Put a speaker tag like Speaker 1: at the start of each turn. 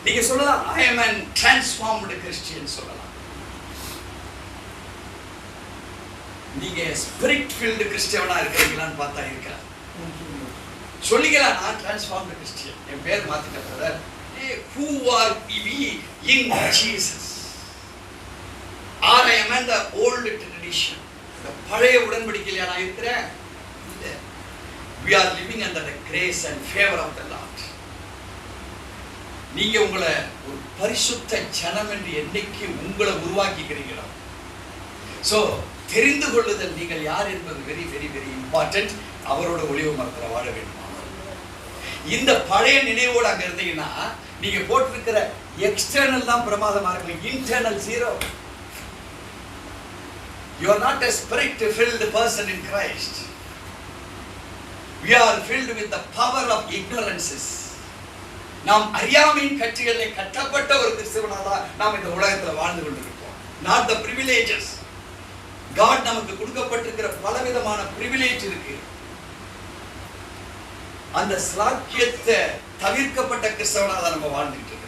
Speaker 1: நீங்க சொல்லலாம் I am an transformed Christian சொல்லலாம். நீங்க ஸ்பிரிட் ஃபில்டு கிறிஸ்டியனா இருக்கீங்களான்னு பார்த்தா இருக்கா? சொல்லிக்கலாம் நான் டிரான்ஸ்ஃபார்ம்டு கிறிஸ்டியன். என் பேர் மாத்திட்டேன் brother. Who are we in Jesus? Or I am in the old tradition. இந்த பழைய உடன்படிக்கையில நான் இருக்கிறேன். இல்ல. We are living under the grace and favor of the Lord. நீங்க உங்களை ஒரு பரிசுத்த ஜனம் என்று என்னைக்கு உங்களை உருவாக்கிக்கிறீங்களோ, சோ தெரிந்து கொள்ளுதல் நீங்கள் யார் என்பது வெரி வெரி வெரி இம்பார்ட்டன்ட். அவரோட ஒளிவு மரத்துல வாழ வேண்டும். இந்த பழைய நினைவோடு அங்க இருந்தீங்கன்னா நீங்க போட்டிருக்கிற எக்ஸ்டர்னல் தான் பிரமாதமா இருக்கு, internal zero. You are not a spirit filled person in Christ. We are filled with the power of ignorances. நாம் அறியாமையின் கட்டுகளிலே கட்டப்பட்ட ஒரு கிறிஸ்தவனாக நாம் இந்த உலகத்தில் வாழ்ந்து கொண்டிருப்போம். Not the privileges. God நமக்கு கொடுக்கப்பட்டிருக்கிற பலவிதமான பிரிவிலேஜ் இருக்கு. அந்த ஸ்லாக்கியத்தை தவிர்க்கப்பட்ட கிறிஸ்தவனாக நம்ம வாழ்ந்துட்டு இருக்கோம்.